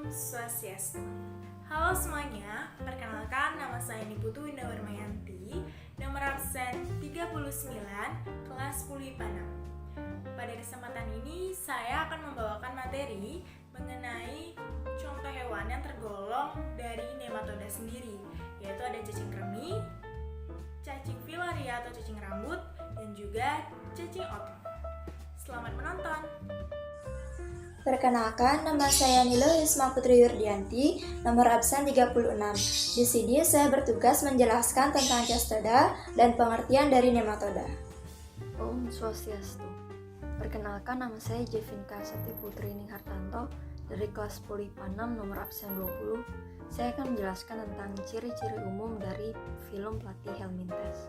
Swastiastu. Halo semuanya, perkenalkan nama saya Niputu Winda Warmayanti, nomor absen 39, kelas 10 IPA 6. Pada kesempatan ini, saya akan membawakan materi mengenai contoh hewan yang tergolong dari nematoda sendiri, yaitu ada cacing kremi, cacing filaria atau cacing rambut, dan juga cacing otot. Selamat menonton! Perkenalkan, nama saya Nilo Yusma Putri Yurdianti, nomor absen 36. Di sini saya bertugas menjelaskan tentang cestoda dan pengertian dari nematoda. Om Swastiastu. Perkenalkan, nama saya Jevinka Sati Putri Ninghartanto dari kelas 10 IPA 6 nomor absen 20. Saya akan menjelaskan tentang ciri-ciri umum dari filum Platy helminthes.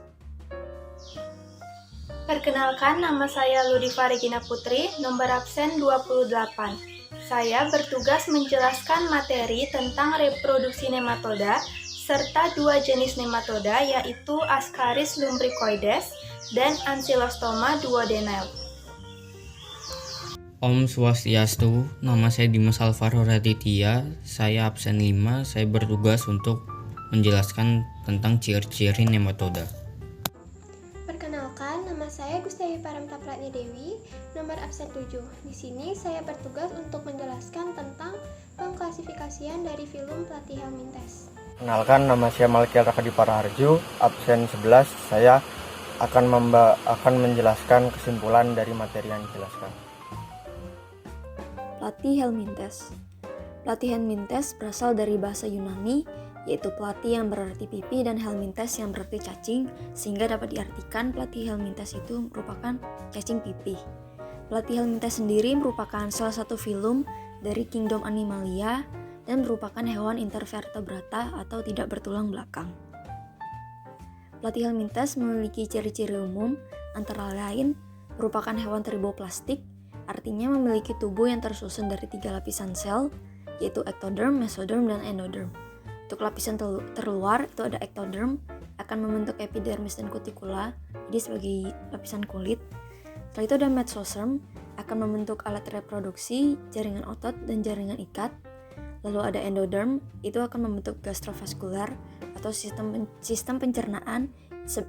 Perkenalkan, nama saya Ludiva Regina Putri, nomor absen 28. Saya bertugas menjelaskan materi tentang reproduksi nematoda serta dua jenis nematoda yaitu Ascaris lumbricoides dan Ancylostoma duodenale. Om Swastiastu, nama saya Dimas Alvaro Raditya, saya absen 5, saya bertugas untuk menjelaskan tentang ciri-ciri nematoda. Perkenalkan, nama saya Gustawi Paramta Pratnya Dewi, nomor absen 7. Di sini saya bertugas untuk menjelaskan tentang pengklasifikasian dari filum Platy helminthes. Kenalkan, nama saya Malkiel Rakadi Paraharjo, absen 11. Saya akan menjelaskan kesimpulan dari materi yang dijelaskan. Platy helminthes. Platy helminthes berasal dari bahasa Yunani, yaitu platy yang berarti pipi dan helminthes yang berarti cacing, sehingga dapat diartikan platy helminthes itu merupakan cacing pipi. Platy helminthes sendiri merupakan salah satu filum dari kingdom Animalia dan merupakan hewan intervertebrata atau tidak bertulang belakang. Platy helminthes memiliki ciri-ciri umum, antara lain merupakan hewan triboplastik, artinya memiliki tubuh yang tersusun dari 3 lapisan sel, yaitu ectoderm, mesoderm, dan endoderm. Untuk lapisan terluar itu ada ectoderm, akan membentuk epidermis dan kutikula, jadi sebagai lapisan kulit. Setelah itu ada mesosperm, akan membentuk alat reproduksi, jaringan otot, dan jaringan ikat. Lalu ada endoderm, itu akan membentuk gastrovaskular atau sistem pencernaan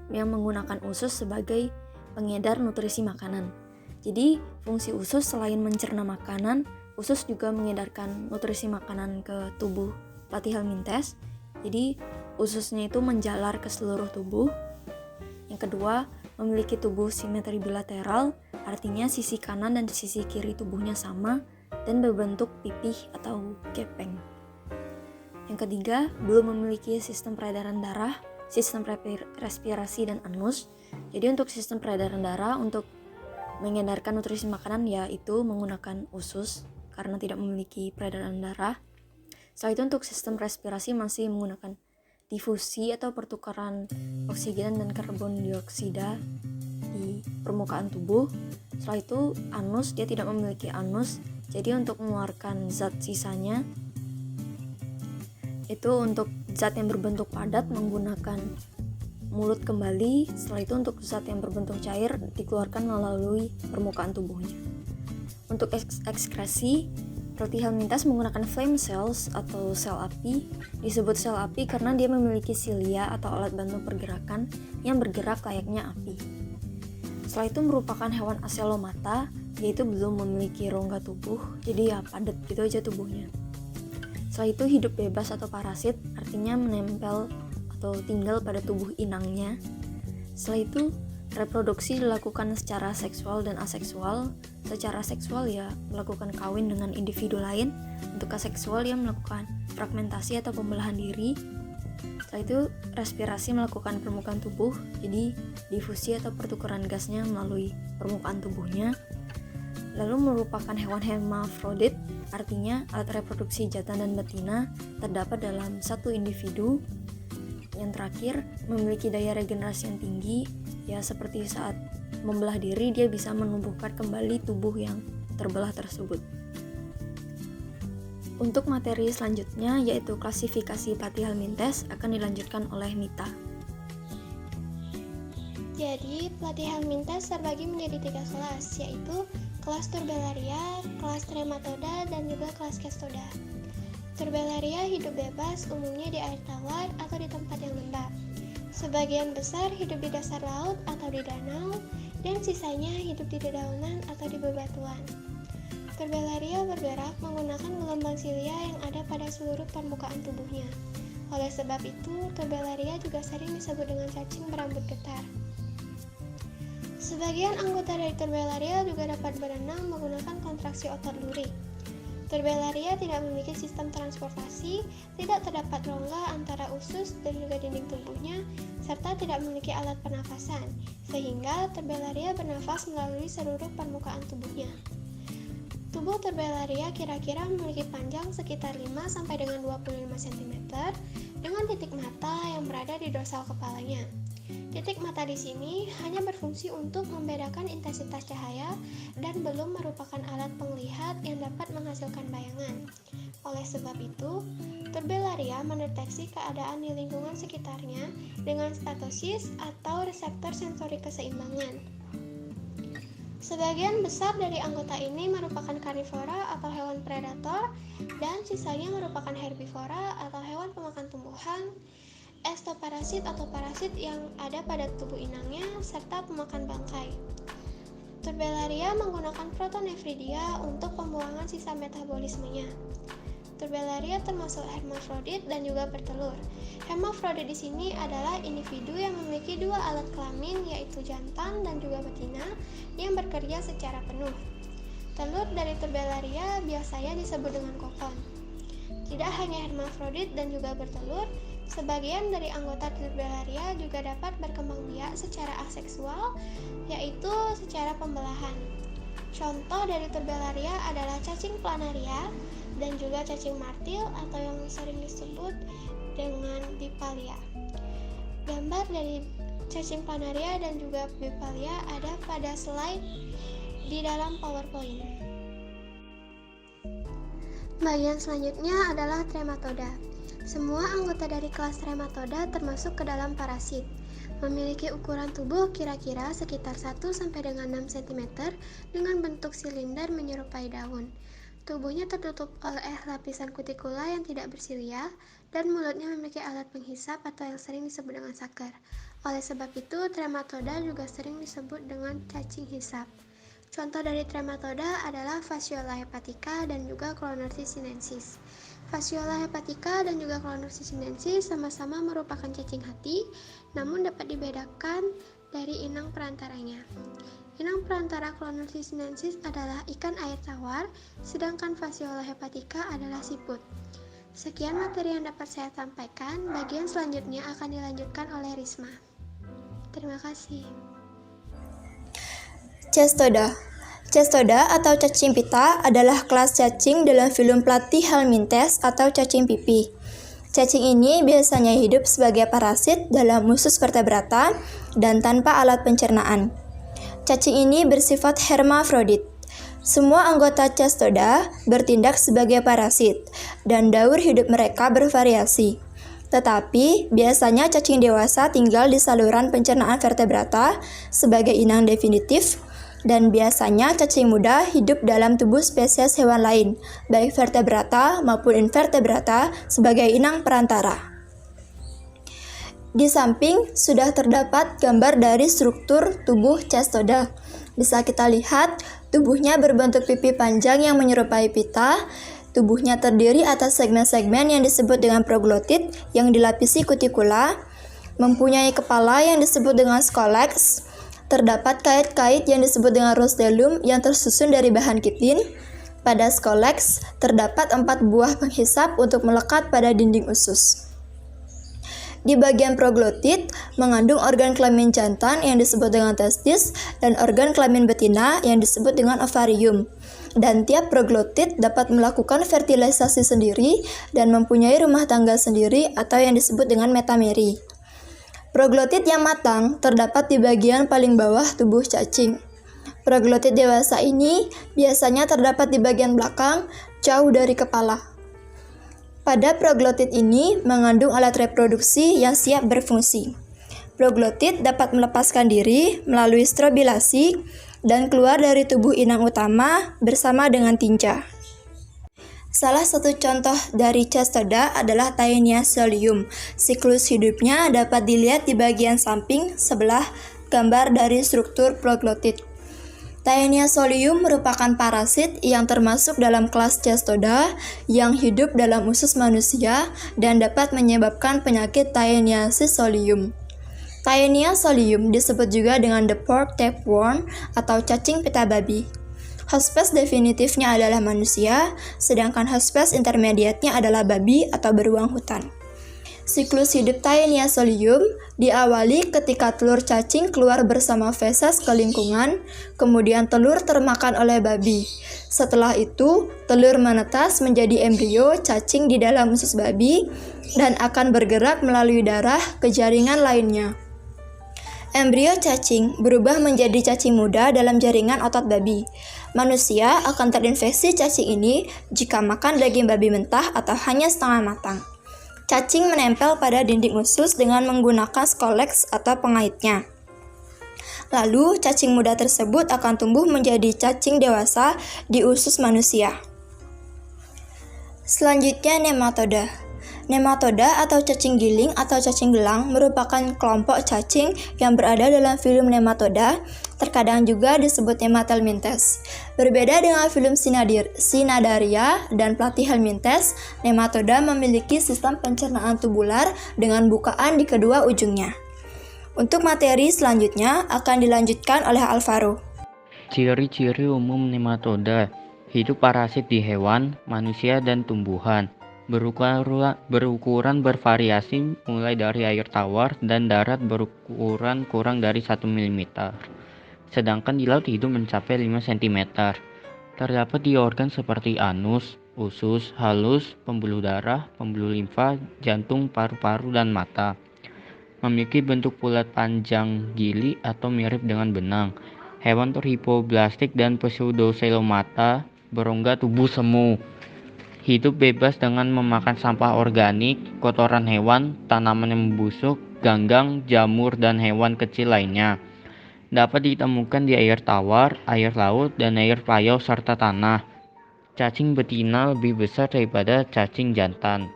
yang menggunakan usus sebagai pengedar nutrisi makanan. Jadi fungsi usus selain mencerna makanan, usus juga mengedarkan nutrisi makanan ke tubuh Platy helminthes. Jadi ususnya itu menjalar ke seluruh tubuh. Yang kedua, memiliki tubuh simetri bilateral, artinya sisi kanan dan sisi kiri tubuhnya sama dan berbentuk pipih atau gepeng. Yang ketiga, belum memiliki sistem peredaran darah, sistem respirasi dan anus. Jadi untuk sistem peredaran darah untuk mengedarkan nutrisi makanan yaitu menggunakan usus karena tidak memiliki peredaran darah. Setelah itu untuk sistem respirasi masih menggunakan difusi atau pertukaran oksigen dan karbon dioksida di permukaan tubuh. Setelah itu anus, dia tidak memiliki anus, jadi untuk mengeluarkan zat sisanya itu untuk zat yang berbentuk padat menggunakan mulut kembali. Setelah itu untuk zat yang berbentuk cair dikeluarkan melalui permukaan tubuhnya. Untuk ekskresi, Platy helminthes menggunakan flame cells atau sel api. Disebut sel api karena dia memiliki silia atau alat bantu pergerakan yang bergerak layaknya api. Setelah itu merupakan hewan acelomata, yaitu belum memiliki rongga tubuh, jadi ya padat gitu aja tubuhnya. Setelah itu hidup bebas atau parasit, artinya menempel atau tinggal pada tubuh inangnya. Setelah itu reproduksi dilakukan secara seksual dan aseksual. Secara seksual ya melakukan kawin dengan individu lain. Untuk aseksual ya melakukan fragmentasi atau pembelahan diri. Setelah itu respirasi melakukan permukaan tubuh, jadi difusi atau pertukaran gasnya melalui permukaan tubuhnya. Lalu merupakan hewan hermafrodit, artinya alat reproduksi jantan dan betina terdapat dalam satu individu. Yang terakhir, memiliki daya regenerasi yang tinggi, ya seperti saat membelah diri dia bisa menumbuhkan kembali tubuh yang terbelah tersebut. Untuk materi selanjutnya yaitu klasifikasi Platy helminthes akan dilanjutkan oleh Mita. Jadi, Platy helminthes terbagi menjadi 3 kelas, yaitu kelas Turbellaria, kelas Trematoda, dan juga kelas Cestoda. Turbellaria hidup bebas umumnya di air tawar atau di tempat yang lembab. Sebagian besar hidup di dasar laut atau di danau, dan sisanya hidup di dedaunan atau di bebatuan. Turbellaria bergerak menggunakan gelombang silia yang ada pada seluruh permukaan tubuhnya. Oleh sebab itu, Turbellaria juga sering disebut dengan cacing berambut getar. Sebagian anggota dari Turbellaria juga dapat berenang menggunakan kontraksi otot lurik. Turbellaria tidak memiliki sistem transportasi, tidak terdapat rongga antara usus dan juga dinding tubuhnya, serta tidak memiliki alat pernafasan, sehingga Turbellaria bernafas melalui seluruh permukaan tubuhnya. Tubuh Turbellaria kira-kira memiliki panjang sekitar 5 sampai dengan 25 cm dengan titik mata yang berada di dorsal kepalanya. Titik mata di sini hanya berfungsi untuk membedakan intensitas cahaya dan belum merupakan alat penglihat yang dapat menghasilkan bayangan. Oleh sebab itu, Turbellaria mendeteksi keadaan di lingkungan sekitarnya dengan statosis atau reseptor sensori keseimbangan. Sebagian besar dari anggota ini merupakan karnivora atau hewan predator, dan sisanya merupakan herbivora atau hewan pemakan tumbuhan, ekstoparasit atau parasit yang ada pada tubuh inangnya, serta pemakan bangkai. Turbellaria menggunakan protonefridia untuk pembuangan sisa metabolismenya. Turbellaria termasuk hermafrodit dan juga bertelur. Hermafrodit di sini adalah individu yang memiliki dua alat kelamin, yaitu jantan dan juga betina, yang bekerja secara penuh. Telur dari Turbellaria biasanya disebut dengan kokon. Tidak hanya hermafrodit dan juga bertelur, sebagian dari anggota Turbellaria juga dapat berkembang biak secara aseksual, yaitu secara pembelahan. Contoh dari Turbellaria adalah cacing planaria dan juga cacing martil atau yang sering disebut dengan bipalia. Gambar dari cacing planaria dan juga bipalia ada pada slide di dalam PowerPoint. Bagian selanjutnya adalah trematoda. Semua anggota dari kelas trematoda termasuk ke dalam parasit. Memiliki ukuran tubuh kira-kira sekitar 1 sampai dengan 6 cm dengan bentuk silinder menyerupai daun. Tubuhnya tertutup oleh lapisan kutikula yang tidak bersilia, dan mulutnya memiliki alat penghisap atau yang sering disebut dengan saker. Oleh sebab itu, trematoda juga sering disebut dengan cacing hisap. Contoh dari trematoda adalah Fasciola hepatica dan juga Clonorchis sinensis. Fasciola hepatica dan juga Clonorchis sinensis sama-sama merupakan cacing hati, namun dapat dibedakan dari inang perantaranya. Inang perantara Clonorchis sinensis adalah ikan air tawar, sedangkan Fasciola hepatica adalah siput. Sekian materi yang dapat saya sampaikan, bagian selanjutnya akan dilanjutkan oleh Risma. Terima kasih. Cestoda. Cestoda atau cacing pita adalah kelas cacing dalam filum Platyhelminthes atau cacing pipi. Cacing ini biasanya hidup sebagai parasit dalam usus vertebrata dan tanpa alat pencernaan. Cacing ini bersifat hermafrodit. Semua anggota Cestoda bertindak sebagai parasit, dan daur hidup mereka bervariasi. Tetapi, biasanya cacing dewasa tinggal di saluran pencernaan vertebrata sebagai inang definitif, dan biasanya cacing muda hidup dalam tubuh spesies hewan lain, baik vertebrata maupun invertebrata, sebagai inang perantara. Di samping sudah terdapat gambar dari struktur tubuh Cestoda. Bisa kita lihat, tubuhnya berbentuk pipi panjang yang menyerupai pita. Tubuhnya terdiri atas segmen-segmen yang disebut dengan proglotit yang dilapisi kutikula, mempunyai kepala yang disebut dengan scolex. Terdapat kait-kait yang disebut dengan rostellum yang tersusun dari bahan kitin. Pada scolex, terdapat 4 buah penghisap untuk melekat pada dinding usus. Di bagian proglotit, mengandung organ kelamin jantan yang disebut dengan testis dan organ kelamin betina yang disebut dengan ovarium. Dan tiap proglotit dapat melakukan fertilisasi sendiri dan mempunyai rumah tangga sendiri atau yang disebut dengan metameri. Proglotit yang matang terdapat di bagian paling bawah tubuh cacing. Proglotit dewasa ini biasanya terdapat di bagian belakang, jauh dari kepala. Pada proglotit ini mengandung alat reproduksi yang siap berfungsi. Proglotit dapat melepaskan diri melalui strobilasi dan keluar dari tubuh inang utama bersama dengan tinja. Salah satu contoh dari Cestoda adalah Taenia solium. Siklus hidupnya dapat dilihat di bagian samping sebelah gambar dari struktur proglotit. Taenia solium merupakan parasit yang termasuk dalam kelas Cestoda yang hidup dalam usus manusia dan dapat menyebabkan penyakit Taeniasis solium. Taenia solium disebut juga dengan the pork tapeworm atau cacing pita babi. Hospes definitifnya adalah manusia, sedangkan hospes intermediatnya adalah babi atau beruang hutan. Siklus hidup Taenia solium diawali ketika telur cacing keluar bersama feses ke lingkungan, kemudian telur termakan oleh babi. Setelah itu, telur menetas menjadi embrio cacing di dalam usus babi dan akan bergerak melalui darah ke jaringan lainnya. Embrio cacing berubah menjadi cacing muda dalam jaringan otot babi. Manusia akan terinfeksi cacing ini jika makan daging babi mentah atau hanya setengah matang. Cacing menempel pada dinding usus dengan menggunakan scolex atau pengaitnya. Lalu, cacing muda tersebut akan tumbuh menjadi cacing dewasa di usus manusia. Selanjutnya, nematoda. Nematoda atau cacing giling atau cacing gelang merupakan kelompok cacing yang berada dalam filum nematoda, terkadang juga disebut nematelmintes. Berbeda dengan filum Cnidaria dan platyhelminthes, nematoda memiliki sistem pencernaan tubular dengan bukaan di kedua ujungnya. Untuk materi selanjutnya akan dilanjutkan oleh Alvaro. Ciri-ciri umum nematoda: hidup parasit di hewan, manusia, dan tumbuhan. Berukuran bervariasi mulai dari air tawar dan darat berukuran kurang dari 1 mm. Sedangkan di laut hidup mencapai 5 cm. Terdapat di organ seperti anus, usus, halus, pembuluh darah, pembuluh limfa, jantung, paru-paru, dan mata. Memiliki bentuk bulat panjang gili atau mirip dengan benang. Hewan terhipoblastik dan pseudocelomata, berongga tubuh semu. Hidup bebas dengan memakan sampah organik, kotoran hewan, tanaman yang membusuk, ganggang, jamur, dan hewan kecil lainnya. Dapat ditemukan di air tawar, air laut, dan air payau serta tanah. Cacing betina lebih besar daripada cacing jantan.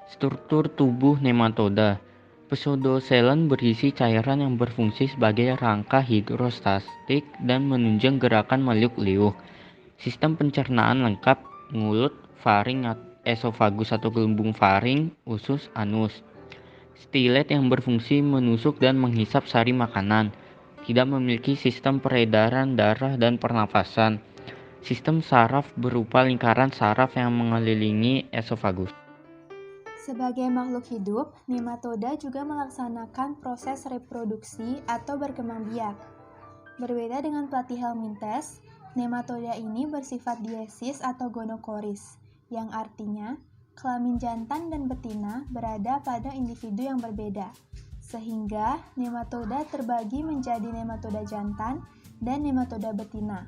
Struktur tubuh nematoda: pseudocelon berisi cairan yang berfungsi sebagai rangka hidrostatik dan menunjang gerakan meliuk-liuk. Sistem pencernaan lengkap: mulut, faring, esofagus atau gelembung faring, usus, anus. Stilet yang berfungsi menusuk dan menghisap sari makanan. Tidak memiliki sistem peredaran darah dan pernafasan. Sistem saraf berupa lingkaran saraf yang mengelilingi esofagus. Sebagai makhluk hidup, nematoda juga melaksanakan proses reproduksi atau berkembang biak. Berbeda dengan platyhelminthes, nematoda ini bersifat diesis atau gonokoris, yang artinya kelamin jantan dan betina berada pada individu yang berbeda, sehingga nematoda terbagi menjadi nematoda jantan dan nematoda betina.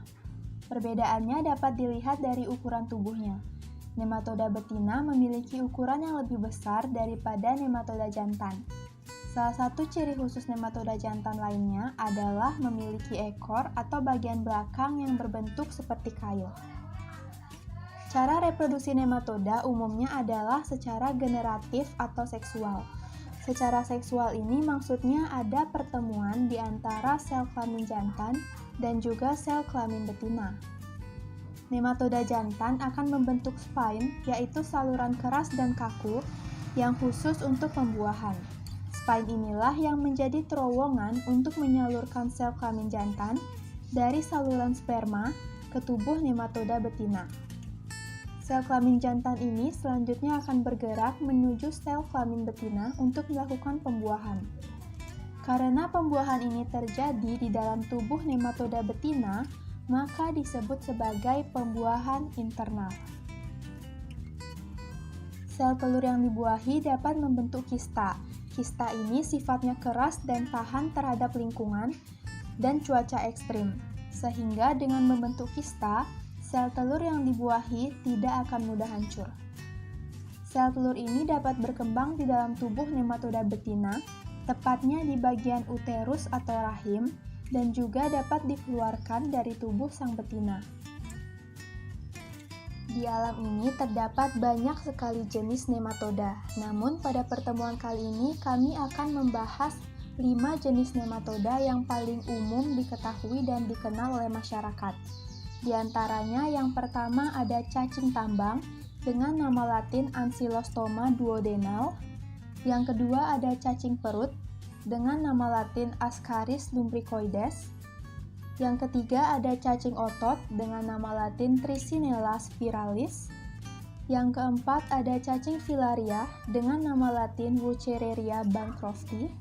Perbedaannya dapat dilihat dari ukuran tubuhnya. Nematoda betina memiliki ukuran yang lebih besar daripada nematoda jantan. Salah satu ciri khusus nematoda jantan lainnya adalah memiliki ekor atau bagian belakang yang berbentuk seperti kail. Cara reproduksi nematoda umumnya adalah secara generatif atau seksual. Secara seksual ini maksudnya ada pertemuan di antara sel kelamin jantan dan juga sel kelamin betina. Nematoda jantan akan membentuk spine, yaitu saluran keras dan kaku yang khusus untuk pembuahan. Spine inilah yang menjadi terowongan untuk menyalurkan sel kelamin jantan dari saluran sperma ke tubuh nematoda betina. Sel kelamin jantan ini selanjutnya akan bergerak menuju sel kelamin betina untuk melakukan pembuahan. Karena pembuahan ini terjadi di dalam tubuh nematoda betina, maka disebut sebagai pembuahan internal. Sel telur yang dibuahi dapat membentuk kista. Kista ini sifatnya keras dan tahan terhadap lingkungan dan cuaca ekstrim, sehingga dengan membentuk kista, sel telur yang dibuahi tidak akan mudah hancur. Sel telur ini dapat berkembang di dalam tubuh nematoda betina, tepatnya di bagian uterus atau rahim, dan juga dapat dikeluarkan dari tubuh sang betina. Di alam ini terdapat banyak sekali jenis nematoda. Namun pada pertemuan kali ini kami akan membahas 5 jenis nematoda yang paling umum diketahui dan dikenal oleh masyarakat. Di antaranya yang pertama ada cacing tambang dengan nama latin Ancylostoma duodenal. Yang kedua ada cacing perut dengan nama latin Ascaris lumbricoides. Yang ketiga ada cacing otot dengan nama latin Trichinella spiralis. Yang keempat ada cacing filaria dengan nama latin Wuchereria bancrofti.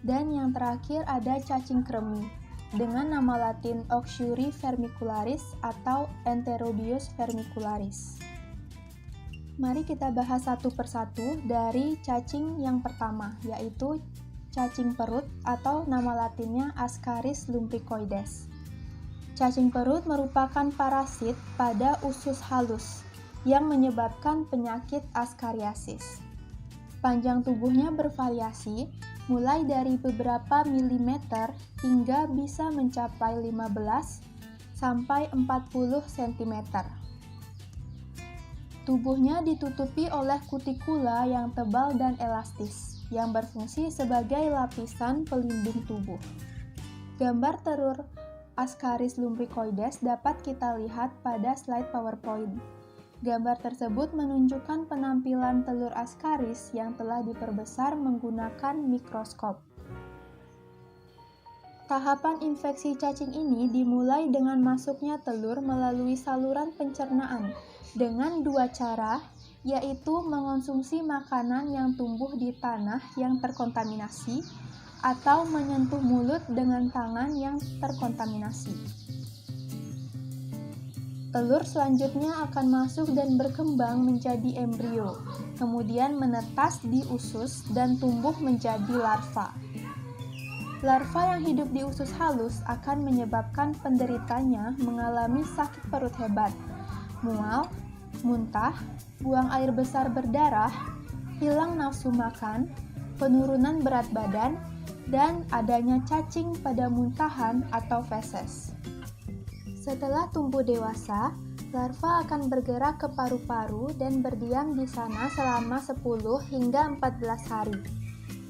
Dan yang terakhir ada cacing kremi dengan nama latin Oxyuri vermicularis atau Enterobius vermicularis. Mari kita bahas satu persatu dari cacing yang pertama, yaitu cacing perut atau nama latinnya Ascaris lumbricoides. Cacing perut merupakan parasit pada usus halus yang menyebabkan penyakit askariasis. Panjang tubuhnya bervariasi, mulai dari beberapa milimeter hingga bisa mencapai 15 sampai 40 cm. Tubuhnya ditutupi oleh kutikula yang tebal dan elastis, yang berfungsi sebagai lapisan pelindung tubuh. Gambar telur Ascaris lumbricoides dapat kita lihat pada slide PowerPoint. Gambar tersebut menunjukkan penampilan telur Ascaris yang telah diperbesar menggunakan mikroskop. Tahapan infeksi cacing ini dimulai dengan masuknya telur melalui saluran pencernaan dengan 2 cara, yaitu mengonsumsi makanan yang tumbuh di tanah yang terkontaminasi atau menyentuh mulut dengan tangan yang terkontaminasi. Telur selanjutnya akan masuk dan berkembang menjadi embrio, kemudian menetas di usus dan tumbuh menjadi larva. Larva yang hidup di usus halus akan menyebabkan penderitanya mengalami sakit perut hebat, mual, muntah, buang air besar berdarah, hilang nafsu makan, penurunan berat badan, dan adanya cacing pada muntahan atau feses. Setelah tumbuh dewasa, larva akan bergerak ke paru-paru dan berdiam di sana selama 10 hingga 14 hari.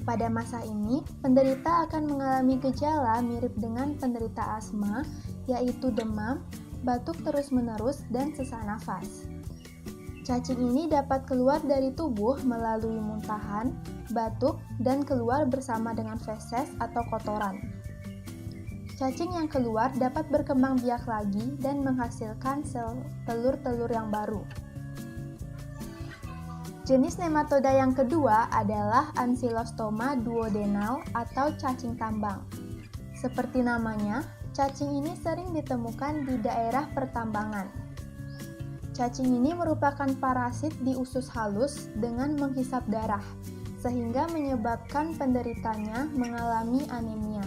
Pada masa ini, penderita akan mengalami gejala mirip dengan penderita asma, yaitu demam, batuk terus-menerus, dan sesak nafas. Cacing ini dapat keluar dari tubuh melalui muntahan, batuk, dan keluar bersama dengan feses atau kotoran. Cacing yang keluar dapat berkembang biak lagi dan menghasilkan sel telur-telur yang baru. Jenis nematoda yang kedua adalah Ancylostoma duodenal atau cacing tambang. Seperti namanya, cacing ini sering ditemukan di daerah pertambangan. Cacing ini merupakan parasit di usus halus dengan menghisap darah, sehingga menyebabkan penderitanya mengalami anemia.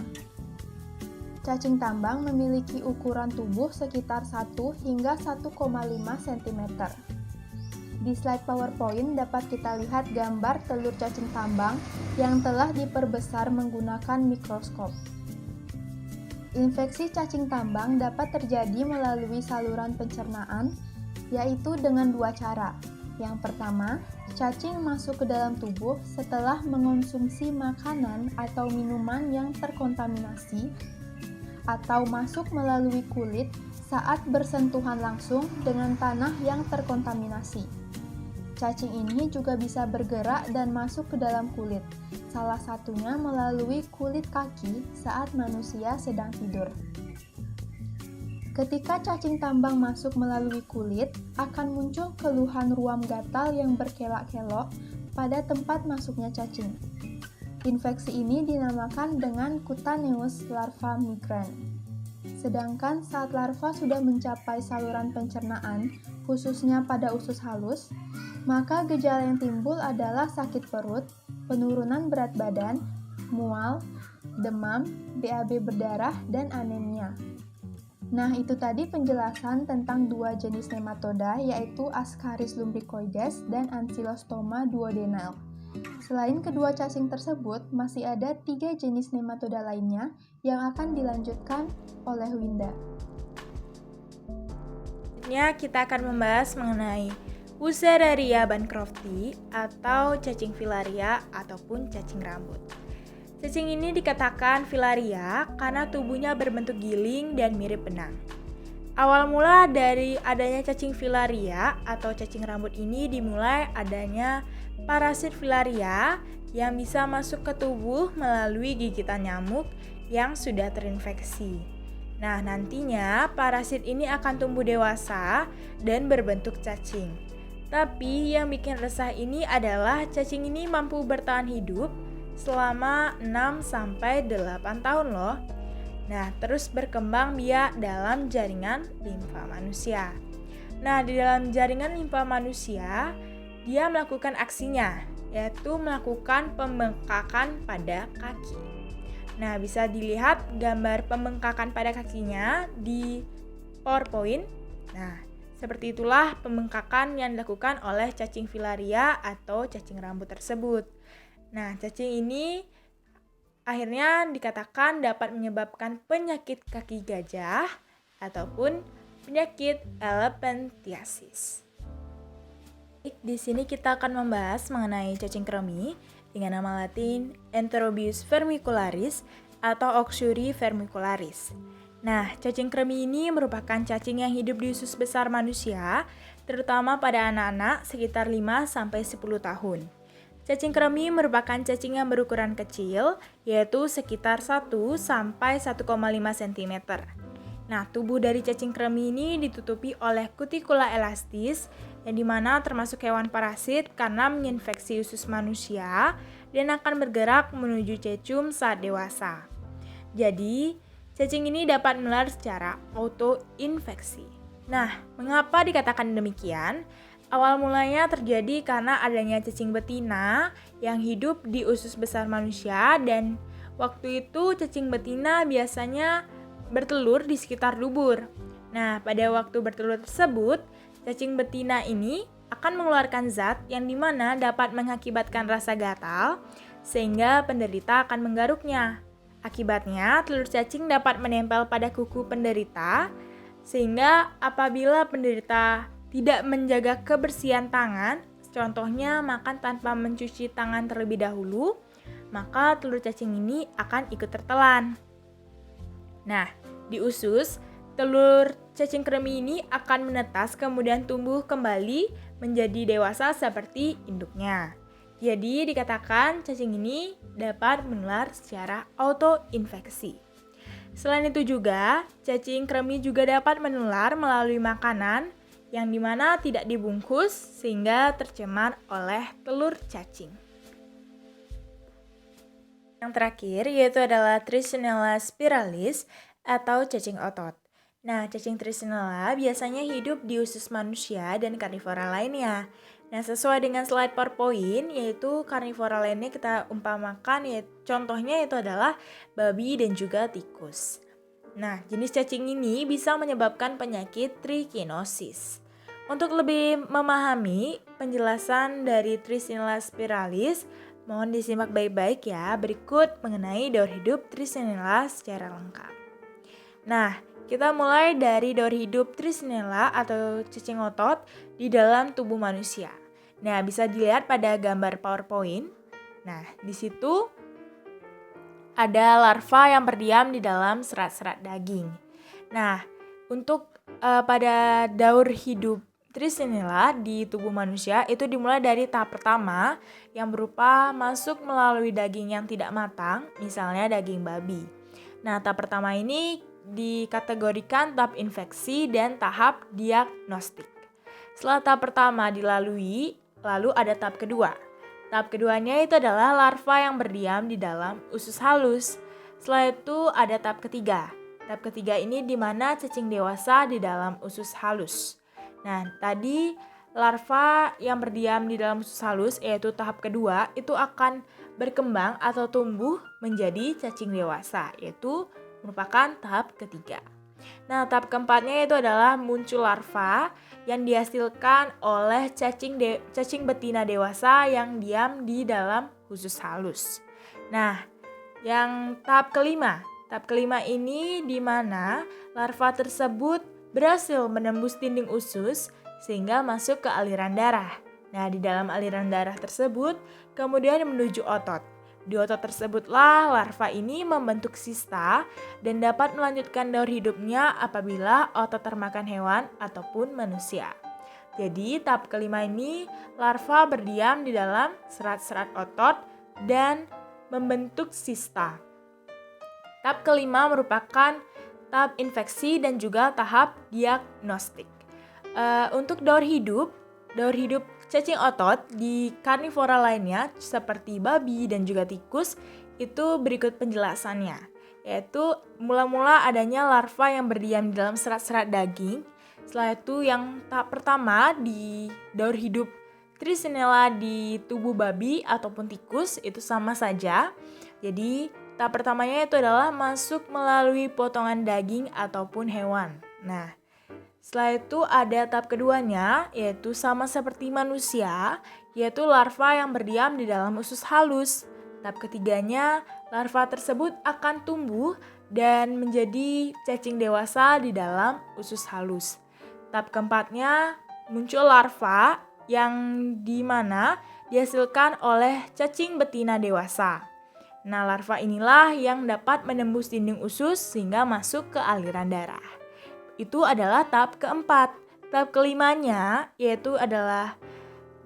Cacing tambang memiliki ukuran tubuh sekitar 1 hingga 1,5 cm. Di slide PowerPoint dapat kita lihat gambar telur cacing tambang yang telah diperbesar menggunakan mikroskop. Infeksi cacing tambang dapat terjadi melalui saluran pencernaan, yaitu dengan 2 cara. Yang pertama, cacing masuk ke dalam tubuh setelah mengonsumsi makanan atau minuman yang terkontaminasi, atau masuk melalui kulit saat bersentuhan langsung dengan tanah yang terkontaminasi. Cacing ini juga bisa bergerak dan masuk ke dalam kulit, salah satunya melalui kulit kaki saat manusia sedang tidur. Ketika cacing tambang masuk melalui kulit, akan muncul keluhan ruam gatal yang berkelak-kelok pada tempat masuknya cacing. Infeksi ini dinamakan dengan cutaneous larva migrans. Sedangkan saat larva sudah mencapai saluran pencernaan, khususnya pada usus halus, maka gejala yang timbul adalah sakit perut, penurunan berat badan, mual, demam, BAB berdarah, dan anemia. Nah, itu tadi penjelasan tentang 2 jenis nematoda, yaitu Ascaris lumbricoides dan Ancylostoma duodenal. Selain kedua cacing tersebut, masih ada 3 jenis nematoda lainnya yang akan dilanjutkan oleh Winda. selanjutnya kita akan membahas mengenai Wuchereria bancrofti atau cacing filaria ataupun cacing rambut. Cacing ini dikatakan filaria karena tubuhnya berbentuk giling dan mirip benang. Awal mula dari adanya cacing filaria atau cacing rambut ini dimulai adanya parasit filaria yang bisa masuk ke tubuh melalui gigitan nyamuk yang sudah terinfeksi. Nah, nantinya parasit ini akan tumbuh dewasa dan berbentuk cacing. Tapi yang bikin resah ini adalah cacing ini mampu bertahan hidup selama 6-8 tahun loh. Nah, terus berkembang biak dalam jaringan limfa manusia. Nah, di dalam jaringan limfa manusia, dia melakukan aksinya, yaitu melakukan pembengkakan pada kaki. Nah, bisa dilihat gambar pembengkakan pada kakinya di PowerPoint. Nah, seperti itulah pembengkakan yang dilakukan oleh cacing filaria atau cacing rambut tersebut. Nah, cacing ini akhirnya dikatakan dapat menyebabkan penyakit kaki gajah ataupun penyakit elephantiasis. Di sini kita akan membahas mengenai cacing kremi dengan nama latin Enterobius vermicularis atau Oxyuri vermicularis. Nah, cacing kremi ini merupakan cacing yang hidup di usus besar manusia, terutama pada anak-anak sekitar 5-10 tahun. Cacing kremi merupakan cacing yang berukuran kecil, yaitu sekitar 1-1,5 cm. Nah, tubuh dari cacing kremi ini ditutupi oleh kutikula elastis, yang dimana termasuk hewan parasit karena menginfeksi usus manusia dan akan bergerak menuju cecum saat dewasa. Jadi, cacing ini dapat menular secara autoinfeksi. Nah, mengapa dikatakan demikian? Awal mulanya terjadi karena adanya cacing betina yang hidup di usus besar manusia dan waktu itu cacing betina biasanya bertelur di sekitar dubur. Nah, pada waktu bertelur tersebut, cacing betina ini akan mengeluarkan zat yang dimana dapat mengakibatkan rasa gatal sehingga penderita akan menggaruknya. Akibatnya, telur cacing dapat menempel pada kuku penderita sehingga apabila penderita tidak menjaga kebersihan tangan, contohnya makan tanpa mencuci tangan terlebih dahulu, maka telur cacing ini akan ikut tertelan. Nah, di usus, telur cacing kremi ini akan menetas kemudian tumbuh kembali menjadi dewasa seperti induknya. Jadi dikatakan cacing ini dapat menular secara autoinfeksi. Selain itu juga, cacing kremi juga dapat menular melalui makanan yang dimana tidak dibungkus sehingga tercemar oleh telur cacing. Yang terakhir yaitu adalah Trichinella spiralis atau cacing otot. Nah, cacing Trichinella biasanya hidup di usus manusia dan karnivora lainnya. Nah, sesuai dengan slide PowerPoint, yaitu karnivora lainnya kita umpamakan, contohnya itu adalah babi dan juga tikus. Nah, jenis cacing ini bisa menyebabkan penyakit trichinosis. Untuk lebih memahami penjelasan dari Trichinella spiralis, mohon disimak baik-baik ya, berikut mengenai daur hidup Trichinella secara lengkap. Nah, kita mulai dari daur hidup Trichinella atau cacing otot di dalam tubuh manusia. Nah, bisa dilihat pada gambar PowerPoint. Nah, di situ ada larva yang berdiam di dalam serat-serat daging. Nah, untuk pada daur hidup Trichinella di tubuh manusia itu dimulai dari tahap pertama yang berupa masuk melalui daging yang tidak matang, misalnya daging babi. Nah, tahap pertama ini dikategorikan tahap infeksi dan tahap diagnostik. Setelah tahap pertama dilalui, lalu ada tahap kedua. Tahap keduanya itu adalah larva yang berdiam di dalam usus halus. Setelah itu ada tahap ketiga. Tahap ketiga ini di mana cacing dewasa di dalam usus halus. Nah, tadi larva yang berdiam di dalam usus halus yaitu tahap kedua itu akan berkembang atau tumbuh menjadi cacing dewasa, yaitu merupakan tahap ketiga. Nah, tahap keempatnya itu adalah muncul larva yang dihasilkan oleh cacing betina dewasa yang diam di dalam usus halus. Nah, yang tahap kelima ini di mana larva tersebut berhasil menembus dinding usus sehingga masuk ke aliran darah. Nah, di dalam aliran darah tersebut kemudian menuju otot. Di otot tersebutlah larva ini membentuk sista dan dapat melanjutkan daur hidupnya apabila otot termakan hewan ataupun manusia. Jadi, tahap kelima ini larva berdiam di dalam serat-serat otot dan membentuk sista. Tahap kelima merupakan tahap infeksi dan juga tahap diagnostik. Untuk daur hidup cacing otot di karnivora lainnya seperti babi dan juga tikus itu berikut penjelasannya, yaitu mula-mula adanya larva yang berdiam di dalam serat-serat daging. Setelah itu yang tahap pertama di daur hidup Trichinella di tubuh babi ataupun tikus itu sama saja. Jadi tahap pertamanya itu adalah masuk melalui potongan daging ataupun hewan. Nah, setelah itu ada tahap keduanya, yaitu sama seperti manusia, yaitu larva yang berdiam di dalam usus halus. Tahap ketiganya, larva tersebut akan tumbuh dan menjadi cacing dewasa di dalam usus halus. Tahap keempatnya, muncul larva yang dimana dihasilkan oleh cacing betina dewasa. Nah, larva inilah yang dapat menembus dinding usus sehingga masuk ke aliran darah. Itu adalah tahap keempat. Tahap kelimanya yaitu adalah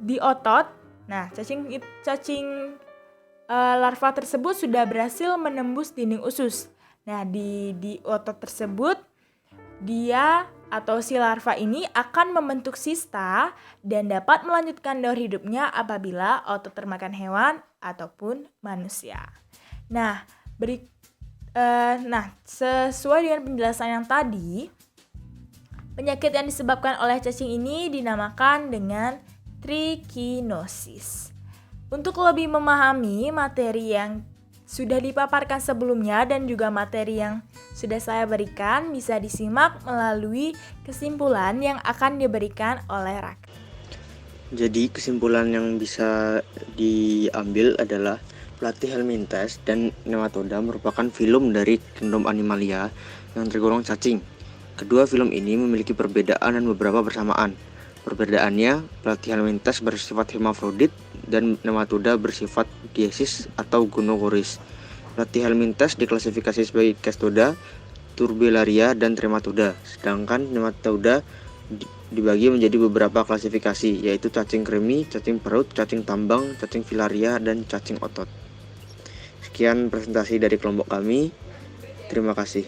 di otot. Nah, cacing larva tersebut sudah berhasil menembus dinding usus. Nah, di otot tersebut dia atau si larva ini akan membentuk sista dan dapat melanjutkan daur hidupnya apabila otot termakan hewan ataupun manusia. Nah, sesuai dengan penjelasan yang tadi, penyakit yang disebabkan oleh cacing ini dinamakan dengan trichinosis. Untuk lebih memahami materi yang sudah dipaparkan sebelumnya dan juga materi yang sudah saya berikan bisa disimak melalui kesimpulan yang akan diberikan oleh Raka. Jadi kesimpulan yang bisa diambil adalah Platyhelminthes dan Nematoda merupakan filum dari kingdom Animalia yang tergolong cacing. Kedua film ini memiliki perbedaan dan beberapa persamaan. Perbedaannya, Platyhelminthes bersifat hermafrodit dan Nematoda bersifat diesis atau gonokoris. Platyhelminthes diklasifikasi sebagai Cestoda, Turbellaria, dan Trematoda. Sedangkan Nematoda dibagi menjadi beberapa klasifikasi, yaitu cacing kremi, cacing perut, cacing tambang, cacing filaria, dan cacing otot. Sekian presentasi dari kelompok kami. Terima kasih.